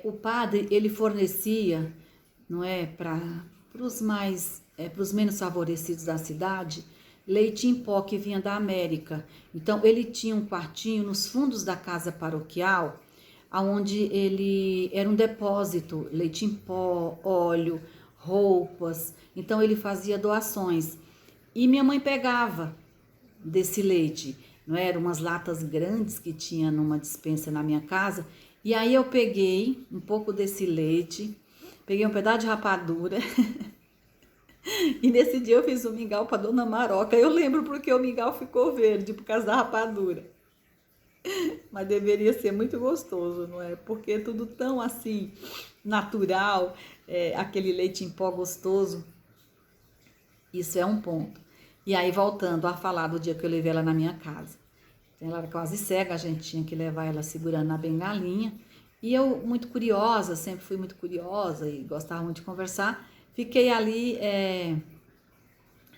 O padre, ele fornecia, não é, para os menos favorecidos da cidade, leite em pó que vinha da América. Então, ele tinha um quartinho nos fundos da casa paroquial, aonde ele era um depósito, leite em pó, óleo, roupas. Então, ele fazia doações. E minha mãe pegava desse leite, não é? Eram umas latas grandes que tinha numa despensa na minha casa. E aí eu peguei um pouco desse leite, peguei um pedaço de rapadura e nesse dia eu fiz um mingau para Dona Maroca. Eu lembro porque o mingau ficou verde por causa da rapadura. Mas deveria ser muito gostoso, não é? Porque é tudo tão assim natural, aquele leite em pó gostoso. Isso é um ponto. E aí, voltando a falar do dia que eu levei ela na minha casa. Ela era quase cega, a gente tinha que levar ela segurando na bengalinha. E eu, muito curiosa, sempre fui muito curiosa e gostava muito de conversar, fiquei ali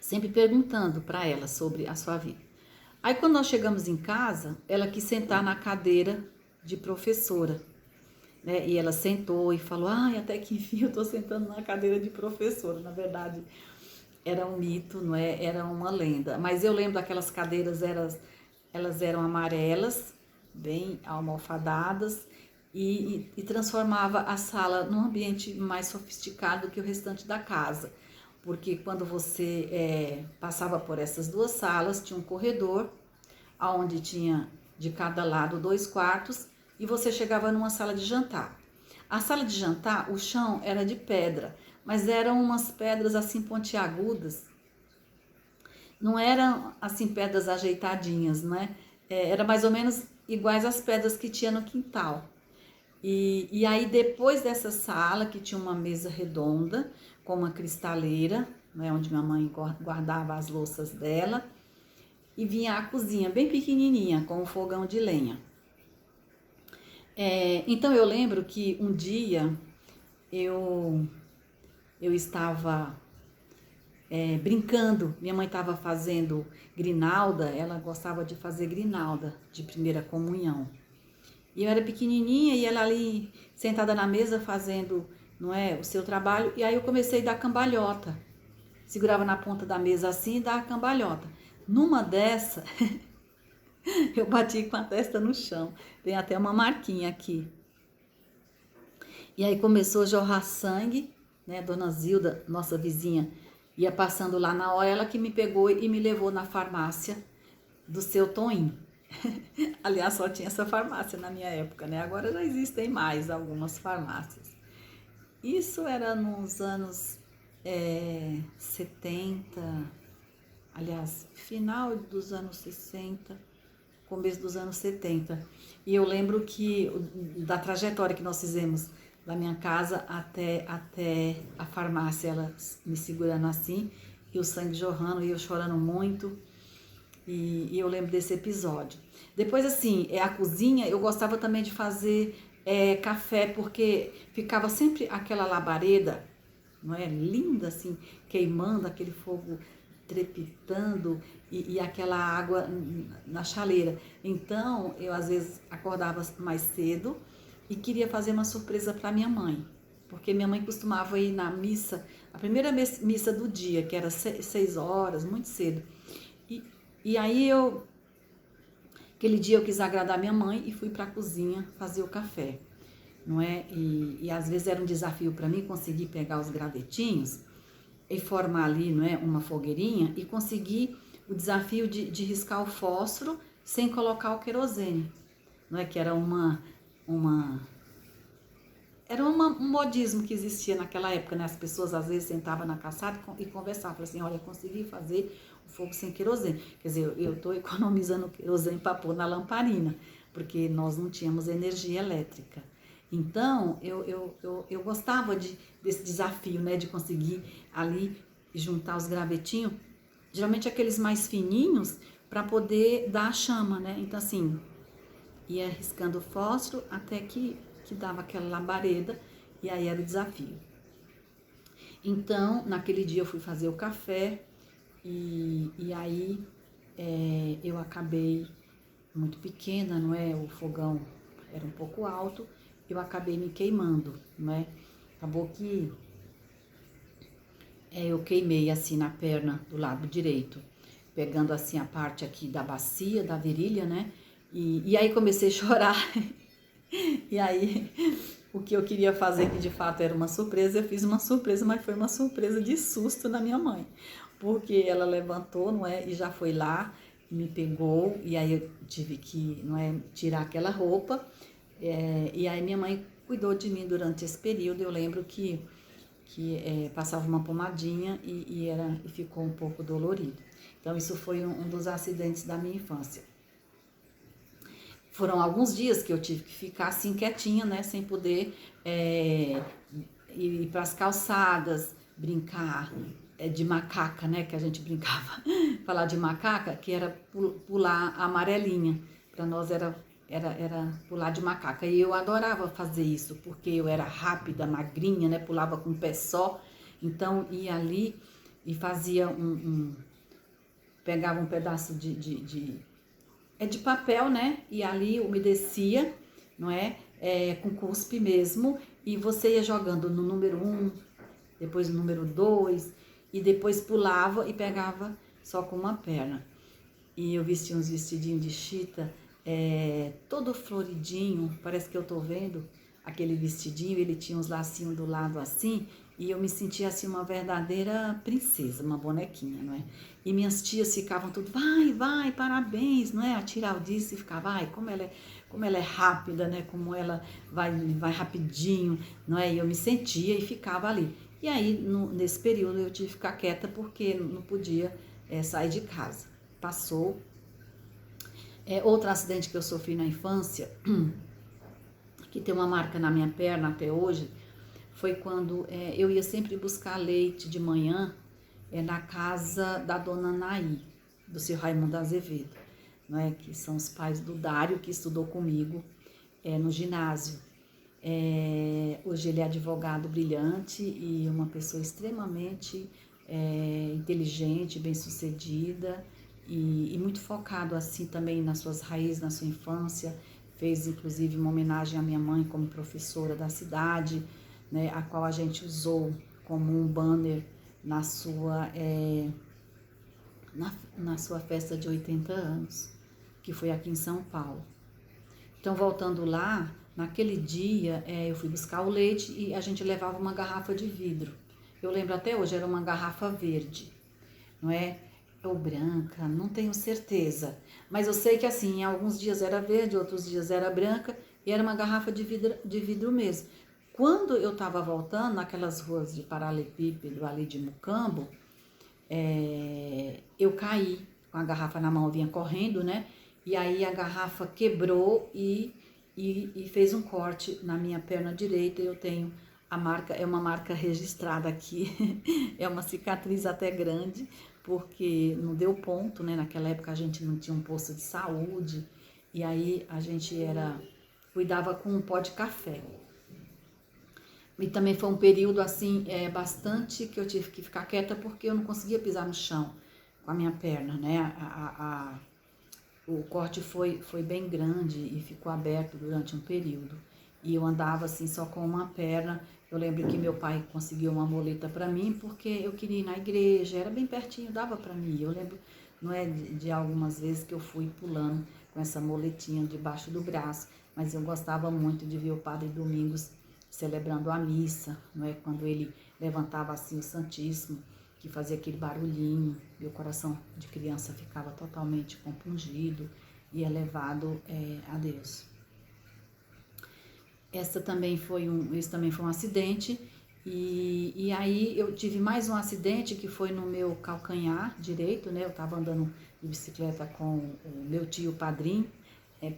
sempre perguntando para ela sobre a sua vida. Aí, quando nós chegamos em casa, ela quis sentar na cadeira de professora, né? E ela sentou e falou: ai, até que enfim eu tô sentando na cadeira de professora. Na verdade, era um mito, não é? Era uma lenda. Mas eu lembro daquelas cadeiras, elas eram amarelas, bem almofadadas, e transformava a sala num ambiente mais sofisticado do que o restante da casa. Porque quando você passava por essas duas salas, tinha um corredor, onde tinha de cada lado 2 quartos, e você chegava numa sala de jantar. A sala de jantar, o chão era de pedra, mas eram umas pedras assim pontiagudas, não eram assim pedras ajeitadinhas, né? Era mais ou menos iguais às pedras que tinha no quintal. E aí depois dessa sala, que tinha uma mesa redonda com uma cristaleira, né, onde minha mãe guardava as louças dela, e vinha a cozinha bem pequenininha com um fogão de lenha. Então eu lembro que um dia eu estava brincando. Minha mãe estava fazendo grinalda, ela gostava de fazer grinalda de primeira comunhão. E eu era pequenininha e ela ali sentada na mesa fazendo, não é, o seu trabalho. E aí eu comecei a dar cambalhota. Segurava na ponta da mesa assim e dava cambalhota. Numa dessa, eu bati com a testa no chão. Tem até uma marquinha aqui. E aí começou a jorrar sangue, né? Dona Zilda, nossa vizinha, ia passando lá na hora, ela que me pegou e me levou na farmácia do seu Toninho. Aliás, só tinha essa farmácia na minha época, né? Agora já existem mais algumas farmácias. Isso era nos anos 70, aliás, final dos anos 60, começo dos anos 70. E eu lembro que da trajetória que nós fizemos da minha casa até a farmácia, ela me segurando assim, e o sangue jorrando, e eu chorando muito. E eu lembro desse episódio. Depois, assim, a cozinha, eu gostava também de fazer café, porque ficava sempre aquela labareda, não é? Linda, assim, queimando, aquele fogo trepitando e aquela água na chaleira. Então, eu às vezes acordava mais cedo e queria fazer uma surpresa para minha mãe, porque minha mãe costumava ir na missa, a primeira missa do dia, que era 6 horas, muito cedo. E aí aquele dia eu quis agradar minha mãe e fui para a cozinha fazer o café, não é? E às vezes era um desafio para mim conseguir pegar os gravetinhos e formar ali, não é, uma fogueirinha e conseguir o desafio de riscar o fósforo sem colocar o querosene, não é? Que era um modismo que existia naquela época, né? As pessoas às vezes sentavam na calçada e conversavam, falavam assim, olha, consegui fazer o fogo sem querosene. Quer dizer, eu estou economizando querosene para pôr na lamparina, porque nós não tínhamos energia elétrica. Então, eu gostava desse desafio, né? De conseguir ali juntar os gravetinhos, geralmente aqueles mais fininhos, para poder dar a chama, né? Então, assim, ia riscando o fósforo até que dava aquela labareda, e aí era o desafio. Então, naquele dia eu fui fazer o café, e aí eu acabei muito pequena, não é? O fogão era um pouco alto, eu acabei me queimando, né? Acabou que eu queimei assim na perna do lado direito, pegando assim a parte aqui da bacia, da virilha, né? E aí comecei a chorar. E aí o que eu queria fazer, que de fato era uma surpresa, eu fiz uma surpresa, mas foi uma surpresa de susto na minha mãe. Porque ela levantou, não é? E já foi lá, me pegou, e aí eu tive que, não é, tirar aquela roupa. E aí minha mãe cuidou de mim durante esse período. Eu lembro que passava uma pomadinha e ficou um pouco dolorido. Então isso foi um dos acidentes da minha infância. Foram alguns dias que eu tive que ficar assim quietinha, né, sem poder ir para as calçadas, brincar de macaca, né, que a gente brincava, falar de macaca, que era pular a amarelinha. Para nós era pular de macaca. E eu adorava fazer isso, porque eu era rápida, magrinha, né, pulava com o pé só. Então ia ali e fazia pegava um pedaço de papel, né? E ali umedecia, não é? Com cuspe mesmo. E você ia jogando no número 1, depois no número 2, e depois pulava e pegava só com uma perna. E eu vestia uns vestidinhos de chita, todo floridinho, parece que eu tô vendo aquele vestidinho, ele tinha uns lacinhos do lado assim, e eu me sentia assim uma verdadeira princesa, uma bonequinha, não é? E minhas tias ficavam tudo, vai, parabéns, não é? A tia Aldice ficava, ai, como ela é rápida, né? Como ela vai rapidinho, não é? E eu me sentia e ficava ali. E aí, nesse período, eu tive que ficar quieta porque não podia sair de casa. Passou. Outro acidente que eu sofri na infância, que tem uma marca na minha perna até hoje, foi quando eu ia sempre buscar leite de manhã na casa da dona Naí, do seu Raimundo Azevedo, né, que são os pais do Dário, que estudou comigo no ginásio. Hoje ele é advogado brilhante e uma pessoa extremamente inteligente, bem-sucedida e muito focado assim também nas suas raízes, na sua infância. Fez inclusive uma homenagem à minha mãe como professora da cidade, né, a qual a gente usou como um banner na sua festa de 80 anos, que foi aqui em São Paulo. Então, voltando lá, naquele dia eu fui buscar o leite e a gente levava uma garrafa de vidro. Eu lembro até hoje, era uma garrafa verde, não é? Ou branca, não tenho certeza. Mas eu sei que assim, em alguns dias era verde, outros dias era branca, e era uma garrafa de vidro mesmo. Quando eu estava voltando naquelas ruas de paralelepípedo ali de Mucambo, eu caí com a garrafa na mão, eu vinha correndo, né? E aí a garrafa quebrou e fez um corte na minha perna direita. Eu tenho a marca, é uma marca registrada aqui, é uma cicatriz até grande, porque não deu ponto, né? Naquela época a gente não tinha um posto de saúde, e aí a gente cuidava com um pó de café. E também foi um período assim, bastante que eu tive que ficar quieta porque eu não conseguia pisar no chão com a minha perna, né? O corte foi bem grande e ficou aberto durante um período. E eu andava assim só com uma perna. Eu lembro que meu pai conseguiu uma muleta para mim porque eu queria ir na igreja, era bem pertinho, dava para mim. Eu lembro, não é de algumas vezes que eu fui pulando com essa moletinha debaixo do braço, mas eu gostava muito de ver o Padre Domingos celebrando a missa, não é? Quando ele levantava assim o Santíssimo, que fazia aquele barulhinho, meu coração de criança ficava totalmente compungido e elevado a Deus. Esse também foi um acidente, e aí eu tive mais um acidente que foi no meu calcanhar direito, né? Eu estava andando de bicicleta com o meu tio padrinho,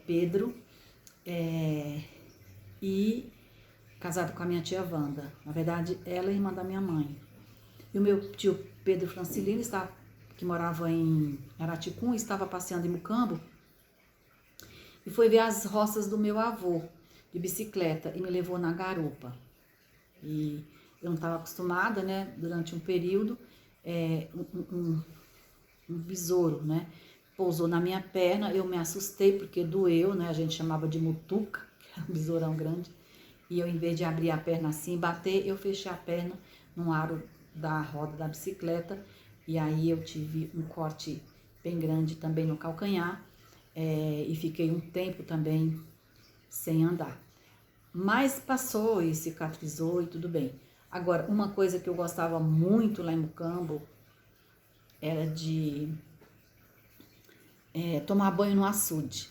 Pedro, e casado com a minha tia Wanda. Na verdade, ela é irmã da minha mãe. E o meu tio Pedro Francilino, que morava em Araticum, estava passeando em Mucambo e foi ver as roças do meu avô de bicicleta e me levou na garupa. E eu não estava acostumada, né? Durante um período, um besouro, né? Pousou na minha perna, eu me assustei porque doeu, né? A gente chamava de mutuca, que era um besourão grande. e eu, em vez de abrir a perna assim, bater, eu fechei a perna no aro da roda da bicicleta, e aí eu tive um corte bem grande também no calcanhar, e fiquei um tempo também sem andar. Mas passou e cicatrizou e tudo bem. Agora, uma coisa que eu gostava muito lá em Mucambo era de tomar banho no açude.